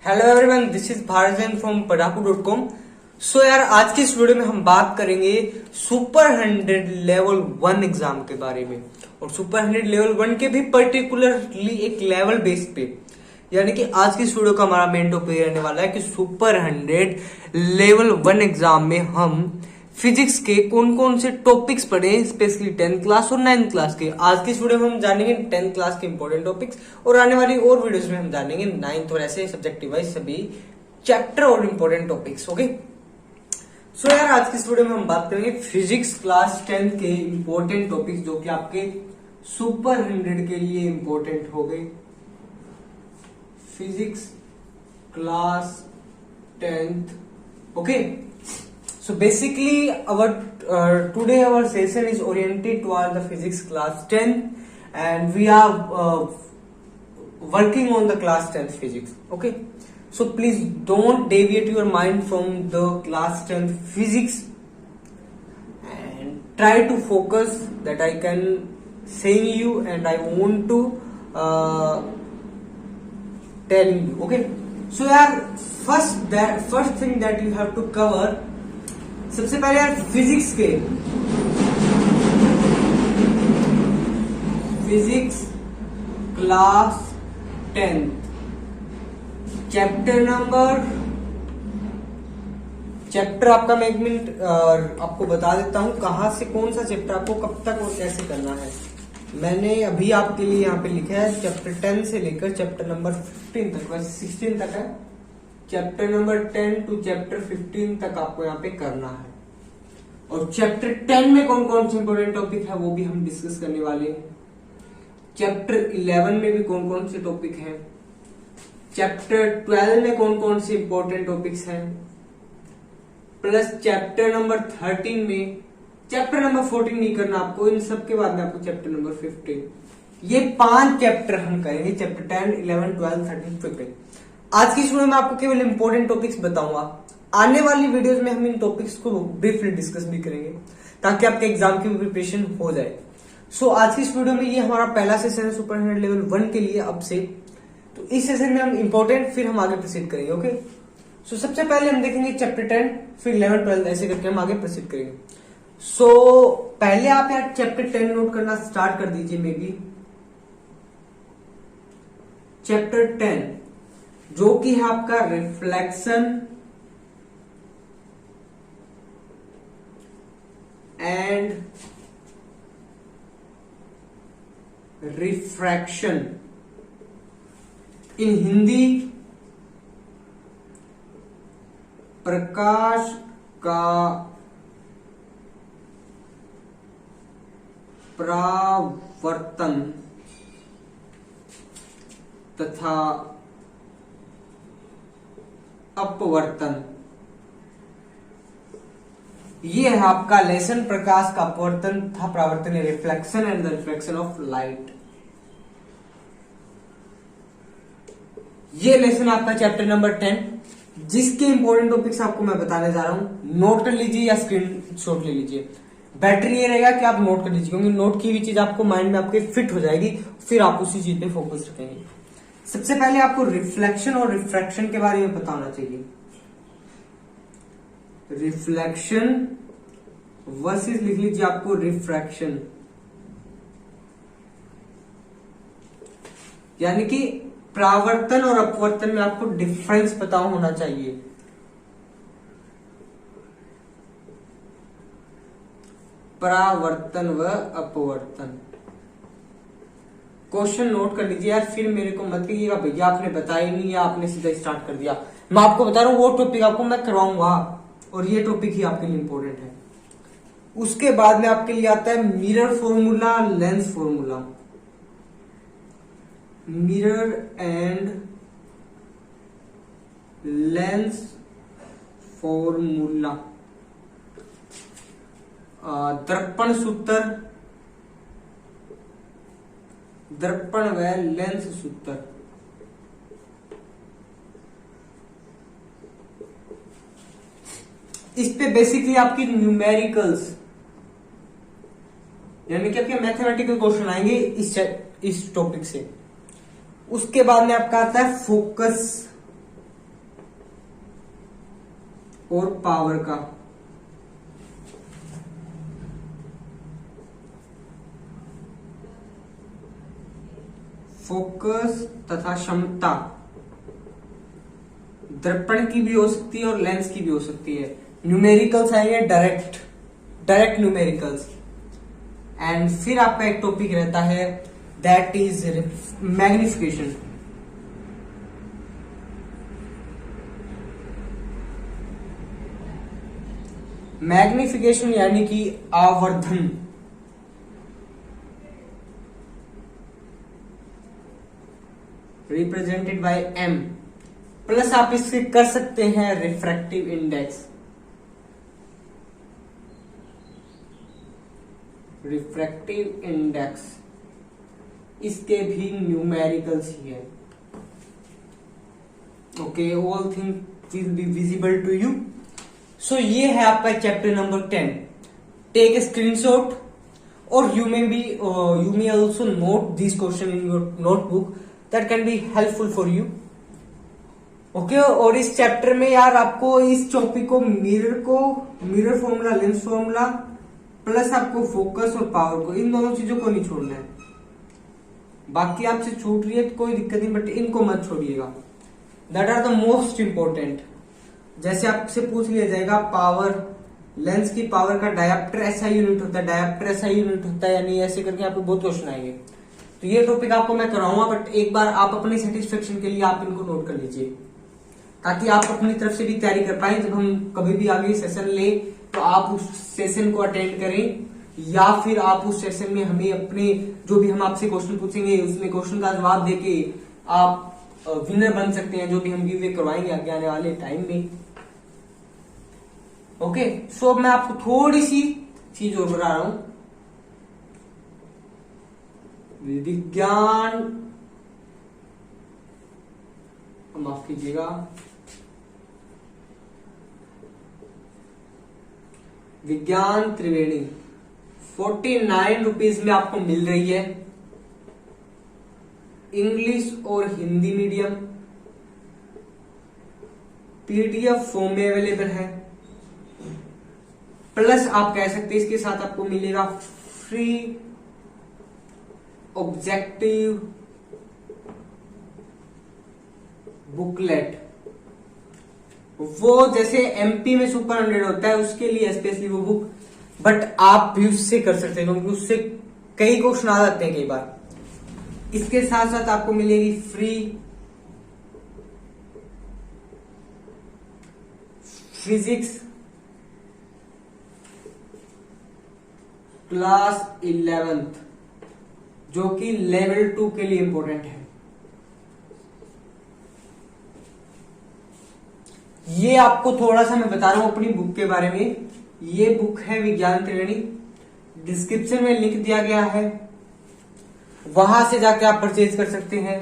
Hello everyone, this is Bharat from padaku.com। सो यार, आज की इस वीडियो में हम बात करेंगे सुपर 100 लेवल 1 एग्जाम के बारे में। और सुपर 100 लेवल 1 के भी पर्टिकुलरली एक लेवल बेस पे, यानी कि आज की इस वीडियो का हमारा मेन टॉपिक रहने वाला है कि सुपर 100 लेवल 1 एग्जाम में हम फिजिक्स के कौन कौन से टॉपिक्स पढ़े, स्पेशली 10th क्लास और 9th क्लास के। आज की इस वीडियो में हम जानेंगे 10th क्लास के इंपॉर्टेंट टॉपिक्स, और आने वाली और वीडियोस में हम जानेंगे 9th और ऐसे सब्जेक्टिव वाइज सभी चैप्टर और इंपॉर्टेंट टॉपिक्स। ओके, सो यार, आज की इस वीडियो में हम बात करेंगे फिजिक्स क्लास 10th के इंपॉर्टेंट टॉपिक्स जो कि आपके सुपर 100 के लिए इंपॉर्टेंट हो गए। Physics class 10th, okay? So basically today our session is oriented towards the physics class 10, and we are working on the class 10th physics. Okay, so please don't deviate your mind from the class 10th physics and try to focus that I can saying you and I want to telling you. Okay, so यार, first thing that you have to cover, सबसे पहले यार physics के physics class 10th chapter आपका, मैं 1 minute आपको बता देता हूं कहां से कौन सा चैप्टर आपको कब तक और कैसे करना है। मैंने अभी आपके लिए यहाँ पे लिखा है चैप्टर 10 से लेकर चैप्टर नंबर 15 तक, वैसे 16 तक है। चैप्टर नंबर 10 टू चैप्टर 15 तक आपको यहाँ पे करना है। और चैप्टर 10 में कौन कौन से इंपोर्टेंट टॉपिक है वो भी हम डिस्कस करने वाले हैं। चैप्टर 11 में भी कौन कौन से टॉपिक हैं, चैप्टर 12 में कौन कौन से इंपोर्टेंट टॉपिक्स हैं, प्लस चैप्टर नंबर 13 में। चैप्टर नंबर 14 नहीं करना आपको, इन सब के बाद में आपको चैप्टर नंबर 15। ये 5 चैप्टर हम करेंगे, चैप्टर 10, 11, 12, 13, 15। आज की वीडियो में आपको केवल इंपॉर्टेंट टॉपिक्स बताऊंगा। आने वाली वीडियोस में हम इन टॉपिक्स को ब्रीफली डिस्कस भी करेंगे ताकि आपके एग्जाम की प्रिपरेशन हो जाए। सो आज की इस वीडियो में ये हमारा पहला सेशन है सुपर 100 लेवल 1 के लिए अब से। तो इस सेशन में हम इंपॉर्टेंट, फिर हम आगे प्रोसीड करेंगे। ओके, सो सबसे पहले हम देखेंगे चैप्टर 10, फिर 11, 12, ऐसे करके हम आगे प्रोसीड करेंगे। सो पहले आप यार चैप्टर 10 नोट करना स्टार्ट कर दीजिए। मे बी चैप्टर 10 जो कि है आपका रिफ्लेक्शन एंड रिफ्रैक्शन, इन हिंदी प्रकाश का परावर्तन तथा अपवर्तन। ये है आपका लेसन, प्रकाश का अपवर्तन तथा परावर्तन, reflection and the reflection of light. ये लेसन आपका चैप्टर नंबर 10, जिसके इंपॉर्टेंट टॉपिक्स आपको मैं बताने जा रहा हूं। नोट कर लीजिए या स्क्रीन शॉट ले लीजिए। बेटर ये रहेगा कि आप नोट कर लीजिए, क्योंकि नोट की हुई चीज आपको माइंड में आपके फिट हो जाएगी, फिर आप उसी चीज पे फोकस रखेंगे। सबसे पहले आपको रिफ्लेक्शन और रिफ्रैक्शन के बारे में पता होना चाहिए। रिफ्लेक्शन वर्सेस लिख लीजिए आपको रिफ्रैक्शन, यानी कि परावर्तन और अपवर्तन में आपको डिफरेंस पता होना चाहिए। परावर्तन व अपवर्तन। क्वेश्चन नोट कर लीजिए यार, फिर मेरे को मत कहिएगा भैया आपने बताया नहीं या आपने सीधा स्टार्ट कर दिया। मैं आपको बता रहा हूं वो टॉपिक आपको मैं करवाऊंगा, और ये टॉपिक ही आपके लिए इंपॉर्टेंट है। उसके बाद में आपके लिए आता है mirror formula, lens formula. Mirror and lens formula, दर्पण सूत्र, दर्पण व लेंस सूत्र। इस पे बेसिकली आपकी न्यूमेरिकल्स यानी कि आपके मैथमेटिकल क्वेश्चन आएंगे इस टॉपिक से। उसके बाद में आपका आता है फोकस और पावर का। फोकस तथा क्षमता दर्पण की भी हो सकती है और लेंस की भी हो सकती है। न्यूमेरिकल्स आएंगे डायरेक्ट न्यूमेरिकल्स। एंड फिर आपका एक टॉपिक रहता है दैट इज मैग्निफिकेशन। मैग्निफिकेशन यानी कि आवर्धन। रिप्रेजेंटेड बाय एम, प्लस आप इससे कर सकते हैं रिफ्रैक्टिव इंडेक्स। रिफ्रैक्टिव इंडेक्स इसके भी न्यूमेरिकल्स ही है। Okay, all thing will be visible to you. So ये है आपका chapter number 10। Take a screenshot और you may also note this question in your notebook, that can be helpful for you. Okay, और इस chapter में यार आपको इस टॉपिक को mirror formula, lens formula, plus आपको फोकस और पावर को, इन दोनों चीजों को नहीं छोड़ना है। बाकी आपसे छूट रही है तो कोई दिक्कत नहीं, बट इनको मत छोड़िएगा। That are the most important. जैसे आपसे पूछ लिया जाएगा पावर, लेंस की पावर का डायप्टर SI यूनिट होता है, डायप्टर SI यूनिट होता है, यानी ऐसे करके आपको बहुत क्वेश्चन आएंगे। तो ये टॉपिक आपको मैं कराऊंगा, बट एक बार आप अपनी सेटिस्फेक्शन के लिए आप इनको नोट कर लीजिए, ताकि आप अपनी तरफ से भी तैयारी कर पाए। जब हम कभी भी आगे सेशन ले तो आप उस सेशन को अटेंड करें, या फिर आप उस सेशन में हमें अपने जो भी हम आपसे क्वेश्चन पूछेंगे उसमें क्वेश्चन का जवाब देके आप विनर बन सकते हैं, जो भी हम गिव वे करवाएंगे आगे आने वाले टाइम में। ओके, सो मैं आपको थोड़ी सी चीज और बता रहा हूं। विज्ञान, माफ कीजिएगा, विज्ञान त्रिवेणी 49 रुपीज में आपको मिल रही है। इंग्लिश और हिंदी मीडियम PDF फॉर्म में अवेलेबल है। प्लस आप कह सकते हैं इसके साथ आपको मिलेगा फ्री ऑब्जेक्टिव बुकलेट। वो जैसे MP में सुपर 100 होता है उसके लिए स्पेशली वो बुक, बट आप भी उससे कर सकते हैं क्योंकि उससे कई क्वेश्चन आ जाते हैं कई बार। इसके साथ साथ आपको मिलेगी फ्री फिजिक्स क्लास 11th, जो कि लेवल 2 के लिए इंपॉर्टेंट है। ये आपको थोड़ा सा मैं बता रहा हूं अपनी बुक के बारे में। ये बुक है विज्ञान त्रिवेणी, डिस्क्रिप्शन में लिंक दिया गया है, वहां से जाके आप परचेज कर सकते हैं।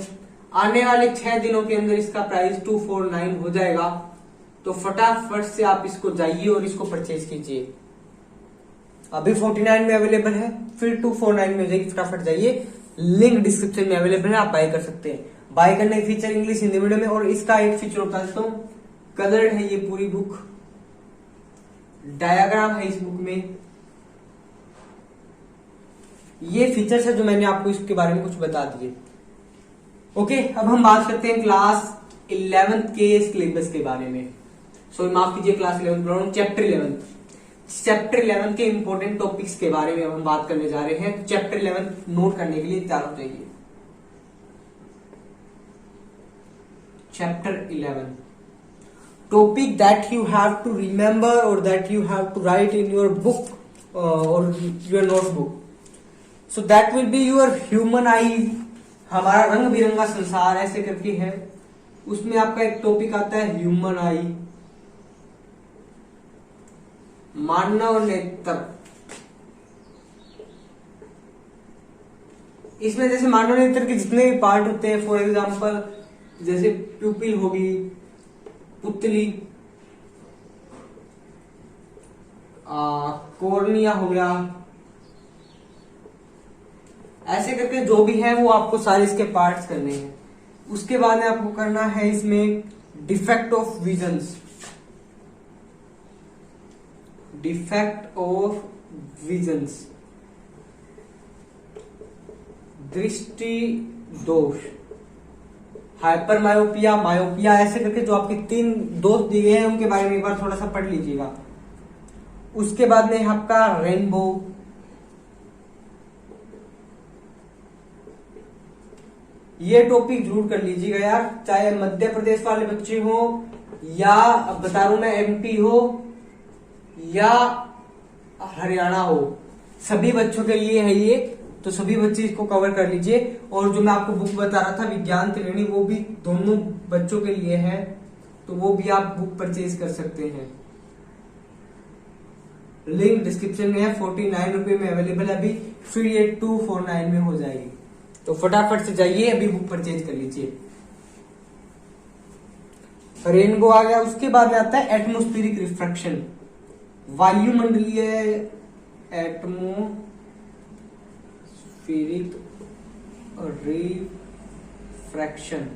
आने वाले 6 दिनों के अंदर इसका प्राइस 249 हो जाएगा, तो फटाफट से आप इसको जाइए और इसको परचेज कीजिए। अभी 49 में अवेलेबल है, फिर 249 में हो जाएगी, फटाफट जाइए, लिंक डिस्क्रिप्शन में अवेलेबल है, आप बाय कर सकते हैं। बाय करने के फीचर इंग्लिश हिंदी मीडियम में, और इसका एक फीचर बता देता हूं, कलर्ड है ये पूरी बुक, डायग्राम है इस बुक में। ये फीचर्स है जो मैंने आपको इसके बारे में कुछ बता दिए। ओके, अब हम बात करते हैं क्लास 11th के सिलेबस के बारे में। सॉरी माफ कीजिए, क्लास 11th चैप्टर 11 के इंपॉर्टेंट टॉपिक्स के बारे में अब हम बात करने जा रहे हैं। चैप्टर 11 नोट करने के लिए तैयार हो जाइए। Chapter 11 topic that you have to remember or that you have to write in your book or your notebook. So that will be your human eye, हमारा रंग बिरंगा संसार ऐसे करके है। उसमें आपका एक टॉपिक आता है ह्यूमन आई, मानव नेत्र। इसमें जैसे मानव नेत्र के जितने भी पार्ट होते हैं, फॉर एग्जांपल जैसे प्यूपिल होगी, पुतली, कॉर्निया हो गया, ऐसे करके जो भी है वो आपको सारे इसके पार्ट्स करने हैं। उसके बाद में आपको करना है इसमें defect of visions. Defect of visions, दृष्टि दोष, हाइपर मायोपिया, मायोपिया, ऐसे करके जो आपके 3 दोष दिए हैं उनके बारे में एक बार थोड़ा सा पढ़ लीजिएगा। उसके बाद में आपका रेनबो, ये टॉपिक जरूर कर लीजिएगा यार, चाहे मध्य प्रदेश वाले बच्चे हो या अब बता रहा हूं मैं एमपी हो या हरियाणा हो, सभी बच्चों के लिए है ये, तो सभी बच्चे इसको कवर कर लीजिए। और जो मैं आपको बुक बता रहा था विज्ञान त्रिवेणी, वो भी दोनों बच्चों के लिए है, तो वो भी आप बुक परचेज कर सकते हैं। लिंक डिस्क्रिप्शन में है, 49 रुपए में अवेलेबल है, अभी 38249 में हो जाएगी, तो फटाफट से जाइए अभी बुक परचेज कर लीजिए। रेनबो आ गया। उसके बाद में आता है एटमोस्फेरिक रिफ्रैक्शन, वायुमंडलीय एटमोस्फेरिक रिफ्रैक्शन,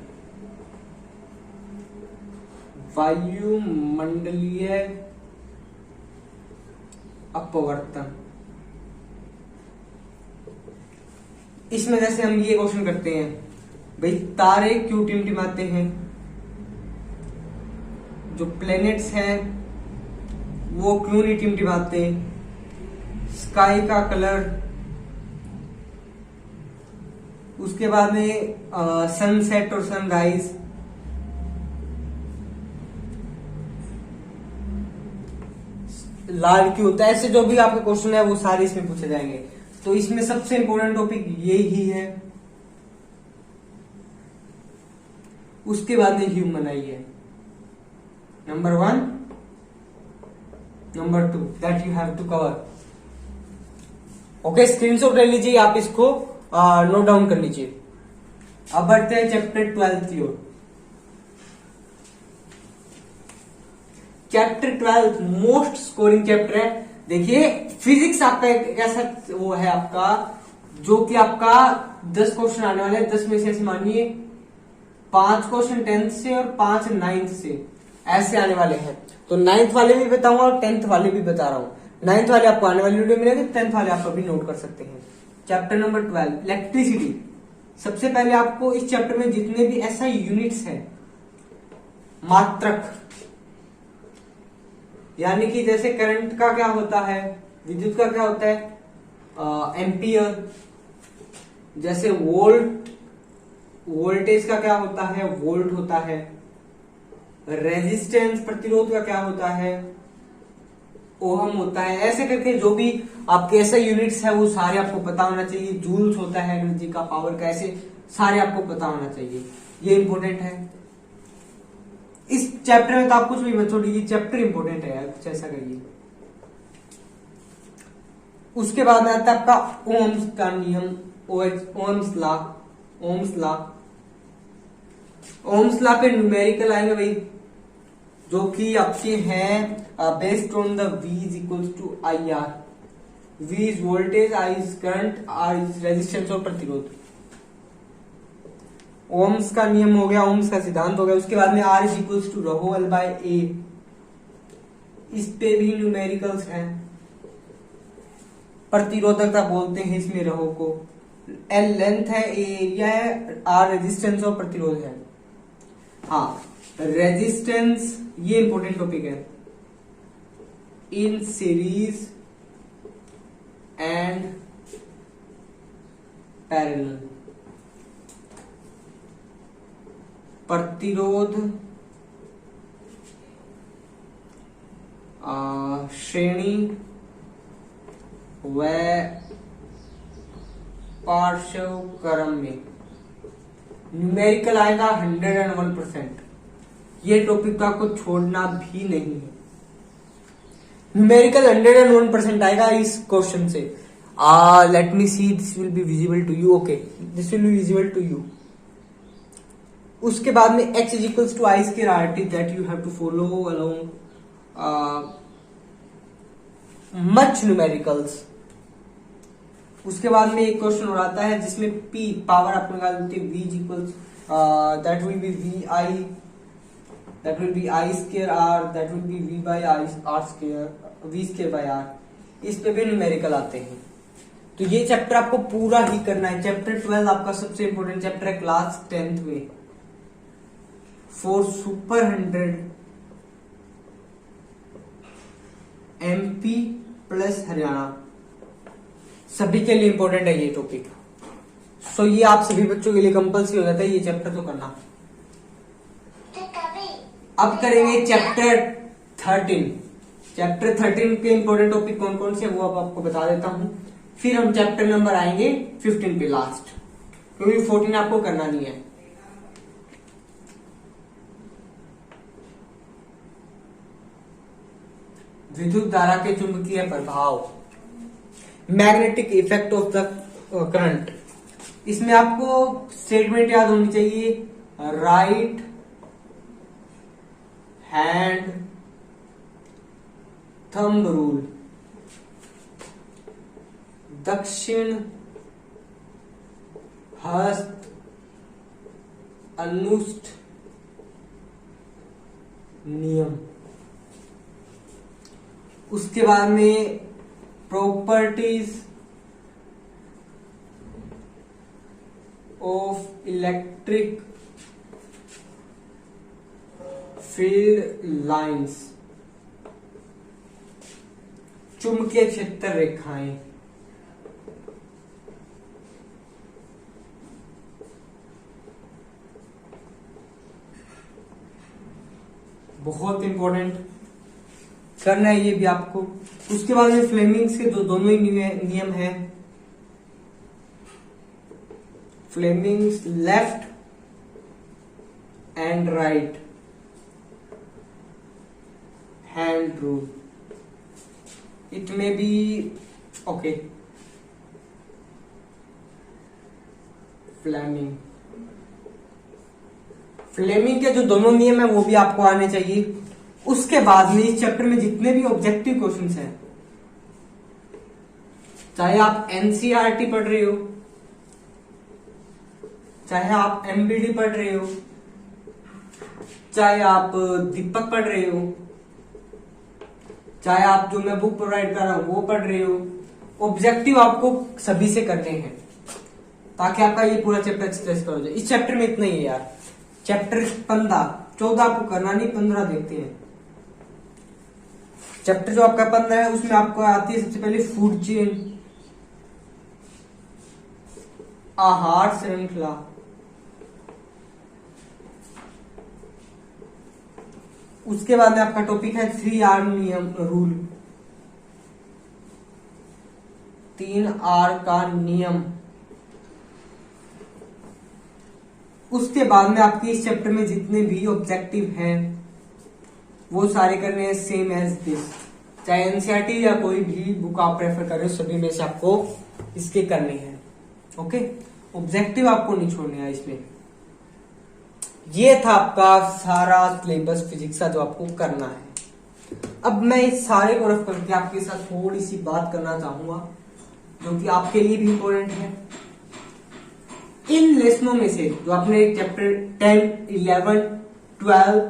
वायुमंडलीय अपवर्तन। इसमें जैसे हम ये क्वेश्चन करते हैं, भाई तारे क्यों टिमटिमाते हैं, जो प्लैनेट्स हैं वो क्यों नहीं टिमटिमाते, स्काई का कलर, उसके बाद में सनसेट और सनराइज, लाल क्यों होता है, ऐसे जो भी आपके क्वेश्चन है वो सारे इसमें पूछे जाएंगे। तो इसमें सबसे इंपॉर्टेंट टॉपिक यही है। उसके बाद में ह्यूमन आई है, number 1, number 2 that you have to cover. Okay, screenshot ले लीजिए, आप इसको नोट डाउन कर लीजिए। अब बढ़ते हैं चैप्टर 12 की ओर। चैप्टर 12 मोस्ट स्कोरिंग चैप्टर है। देखिए फिजिक्स आपका एक ऐसा वो है आपका, जो कि आपका 10 क्वेश्चन आने वाले हैं। 10 में से मानिए 5 क्वेश्चन 10th से और 5 9th से, ऐसे आने वाले हैं। तो 9th वाले भी बताऊंगा और 10th वाले भी बता रहा हूं। 9th वाले आपको आने वाली वीडियो मिलेगी, 10th वाले आप अभी नोट कर सकते हैं। Chapter number 12 electricity. सबसे पहले आपको इस चैप्टर में जितने भी ऐसा यूनिट्स हैं, मात्रक, यानी कि जैसे करंट का क्या होता है, विद्युत का क्या होता है एम्पियर, जैसे वोल्टेज का क्या होता है, वोल्ट होता है, रेजिस्टेंस प्रतिरोध का क्या होता है, ओहम होता है। ऐसे करके जो भी आपके ऐसे यूनिट्स है वो सारे आपको पता होना चाहिए। जूल्स होता है एनर्जी का, पावर का, ऐसे सारे आपको पता होना चाहिए, ये इंपॉर्टेंट है। इस चैप्टर में तो आप कुछ भी मत छोड़िए, चैप्टर इंपॉर्टेंट है यार, कुछ ऐसा करिए। उसके बाद में आता है आपका ओम्स का नियम, ओम्स लॉ। ओम्स लॉ पे न्यूमेरिकल आएंगे भाई, जो कि आपके हैं based on the V is equals to I R. V is voltage, I is current, R is resistance और प्रतिरोध। ओम्स का नियम हो गया, ओम्स का सिद्धांत हो गया। उसके बाद में R is equals to ρ L by A, इस पे भी न्यूमेरिकल्स हैं। प्रतिरोधकता बोलते हैं इसमें रहो को, L लेंथ है, A एरिया है, R रेजिस्टेंस और प्रतिरोध है। हाँ, रेजिस्टेंस ये इंपॉर्टेंट टॉपिक है। इन सीरीज एंड पैरेलल, प्रतिरोध श्रेणी व पार्श्व क्रम में। न्यूमेरिकल आएगा 101%। ये टॉपिक तो आपको छोड़ना भी नहीं है। न्यूमेरिकल 101% आएगा इस क्वेश्चन से। Let me see, this will be visible to you. Okay, this will be visible to you. उसके बाद में x is equals to I square R T, that you have to follow along much numericals. उसके बाद में एक question और आता है जिसमें p पावर आपको निकाल देते हैं, v is equals that will be V I, that will be I square R, that will be v by R square v²/r, इस पे भी न्यूमेरिकल आते हैं। तो ये चैप्टर आपको पूरा ही करना है। चैप्टर 12 आपका सबसे इंपॉर्टेंट चैप्टर है क्लास 10th में, for super 100 MP plus Haryana, सभी के लिए इंपॉर्टेंट है ये टॉपिक। सो ये आप सभी बच्चों के लिए कंपल्सरी हो जाता है ये चैप्टर तो करना। अब करेंगे चैप्टर 13। चैप्टर 13 के इंपॉर्टेंट टॉपिक कौन कौन से वो अब आपको बता देता हूं, फिर हम चैप्टर नंबर आएंगे 15 पे लास्ट, क्योंकि 14 आपको करना नहीं है। विद्युत धारा के चुंबकीय प्रभाव, magnetic effect of the current. इसमें आपको स्टेटमेंट याद होनी चाहिए, राइट हैंड थंब रूल, दक्षिण हस्त अनुष्ठ नियम। उसके बाद में properties of electric field lines, चुंबकीय क्षेत्र रेखाएं। बहुत इंपॉर्टेंट करना है ये भी आपको। उसके बाद में फ्लेमिंग्स के दोनों ही नियम हैं, Fleming's left and right hand rule, it may be okay. Fleming के जो दोनों नियम है वो भी आपको आने चाहिए। उसके बाद में इस चैप्टर में जितने भी ऑब्जेक्टिव क्वेश्चंस हैं, चाहे आप एनसीईआरटी पढ़ रहे हो, चाहे आप एमबीडी पढ़ रहे हो, चाहे आप दीपक पढ़ रहे हो, चाहे आप जो मैं बुक प्रोवाइड कर रहा हूं वो पढ़ रहे हो, ऑब्जेक्टिव आपको सभी से करने हैं ताकि आपका ये पूरा चैप्टर अच्छी तरह से कवर हो जाए। इस चैप्टर में इतना ही है यार। चैप्टर 14 आपको करना नहीं, 15 देखते हैं। चैप्टर जो आपका 15 है उसमें आपको आती है सबसे पहले फूड चेन, आहार श्रृंखला। उसके बाद में आपका टॉपिक है 3R नियम रूल, 3R का नियम। उसके बाद में आपके इस चैप्टर में जितने भी ऑब्जेक्टिव हैं वो सारे करने हैं सेम एज दिस, चाहे एनसीईआरटी या कोई भी बुक आप प्रेफर कर रहे हो, सभी में से आपको इसके करने हैं। ओके, ऑब्जेक्टिव आपको नहीं छोड़ने हैं इसमें। ये था आपका सारा सिलेबस फिजिक्स का जो आपको करना है। अब मैं इस सारे को रफ करके आपके साथ थोड़ी सी बात करना चाहूंगा जो कि आपके लिए भी इंपॉर्टेंट है। इन लेसनों में से जो आपने चैप्टर 10, 11, 12,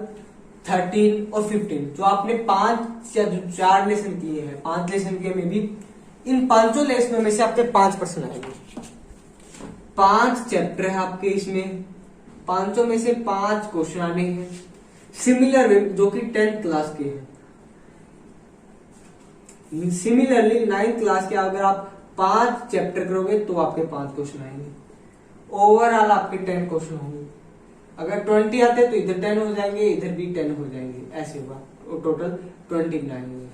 13 और 15 जो आपने 5 या 4 लेसन किए हैं, 5 लेसन किए में भी इन 5 लेसनों में से आपके 5% आएंगे। 5 चैप्टर है आपके, इसमें 5 में से 5 क्वेश्चन आने हैं सिमिलर वे जो कि 10th क्लास के हैं। सिमिलरली 9th क्लास के अगर आप 5 चैप्टर करोगे तो आपके 5 क्वेश्चन आएंगे। ओवरऑल आपके 10 क्वेश्चन होंगे। अगर 20 आते तो इधर 10 हो जाएंगे, इधर भी 10 हो जाएंगे, ऐसे होगा, और टोटल 29 होंगे।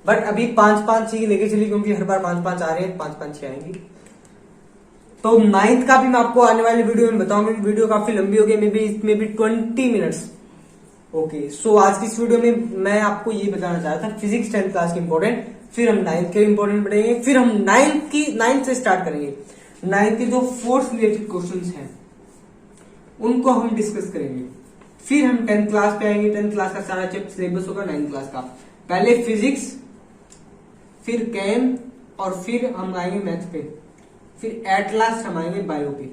बट अभी 5-5 ही लेके चलिए क्योंकि हर बार 5-5 आ रहे हैं, 5-5 ही आएंगी। तो 9th का भी मैं आपको आने वाले वीडियो में बताऊंगा। वीडियो काफी लंबी हो गई, मे बी 20 मिनट्स। ओके, सो आज की इस वीडियो में मैं आपको ये बताना चाह रहा था फिजिक्स 10th क्लास के इंपॉर्टेंट, फिर हम 9th के इंपॉर्टेंट पढ़ेंगे, फिर हम 9th से स्टार्ट करेंगे। 9th के जो फोर्स रिलेटेड क्वेश्चंस हैं उनको हम डिस्कस करेंगे। फिर हम 10th क्लास पे आएंगे। 10th क्लास का सारा चैप्टर सिलेबस होगा 9th क्लास का। पहले फिजिक्स, फिर केम, और फिर हम आएंगे मैथ पे, फिर एट लास्ट हम आएंगे बायो पे।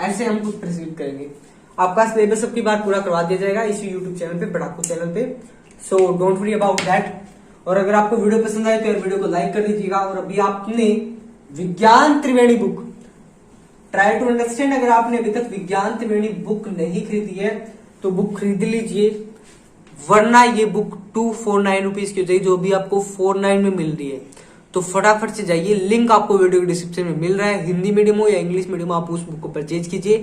ऐसे हम कुछ प्रोसीड करेंगे। आपका सिलेबस सबकी बार पूरा करवा दिया जाएगा इसी यूट्यूब चैनल पे, पढ़ाकू चैनल पे। So don't worry about that. और अगर आपको वीडियो पसंद आए तो यार वीडियो को लाइक कर दीजिएगा। और अभी आपने विज्ञान त्रिवेणी बुक ट्राई टू अंडरस्टैंड, अगर आपने अभी तक विज्ञान त्रिवेणी बुक नहीं खरीदी है तो बुक खरीद लीजिए, वरना ये बुक 249 रुपीज की हो जाएगी, जो भी आपको 49 में मिल रही है। तो फटाफट से जाइए, लिंक आपको वीडियो के डिस्क्रिप्शन में मिल रहा है। हिंदी मीडियम हो या इंग्लिश मीडियम, आप उस बुक को परचेज कीजिए।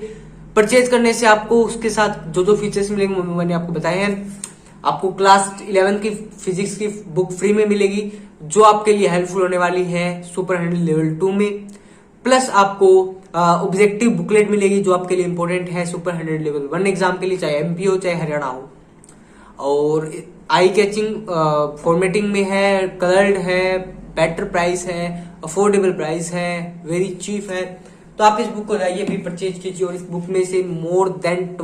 परचेज करने से आपको उसके साथ जो जो फीचर्स मिलेंगे वो मैंने आपको बताए हैं। आपको क्लास 11 की फिजिक्स की बुक फ्री में मिलेगी, जो आपके लिए हेल्पफुल होने वाली है सुपर हैंडल लेवल 2 में। प्लस आपको ऑब्जेक्टिव बुकलेट मिलेगी, जो आपके लिए इंपॉर्टेंट है सुपर हैंडल लेवल 1 एग्जाम के लिए, चाहे एमपी हो चाहे हरियाणा हो। और आई कैचिंग फॉर्मेटिंग में है, कलर्ड है, बेटर प्राइस है, अफोर्डेबल प्राइस है, वेरी चीप है। तो आप इस बुक को जाइए अभी परचेज कीजिए। और इस बुक में से मोर देन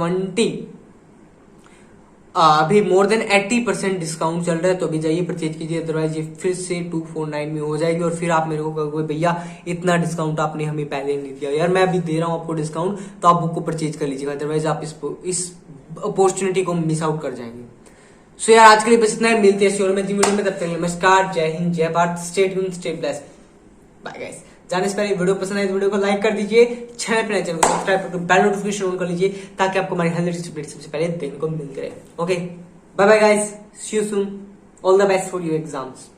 80% डिस्काउंट चल रहा है, तो अभी जाइए परचेज कीजिए, अदरवाइज ये फिर से 249 में हो जाएगी। और फिर आप मेरे को कहोगे भैया इतना डिस्काउंट आपने हमें पहले नहीं दिया। यार मैं अभी दे रहा हूं आपको डिस्काउंट, तो आप बुक को परचेज कर लीजिएगा, अदरवाइज आप इस अपॉर्चुनिटी को मिस आउट कर जाएंगे। सो यार आज के लिए बस इतना है, मिलते हैं वीडियो में, तब तक नमस्कार, जय हिंद, जय Bharat, stay tuned, stay blessed, bye guys. जाने से पहले वीडियो पसंद आए तो वीडियो को लाइक कर दीजिए, चैनल को सब्सक्राइब करके बेल नोटिफिकेशन ऑन कर लीजिए, ताकि आपको हमारी हेल्थ अपडेट सबसे पहले देखने को मिलते रहे। Okay, bye bye guys, see you soon, all the best for your exams.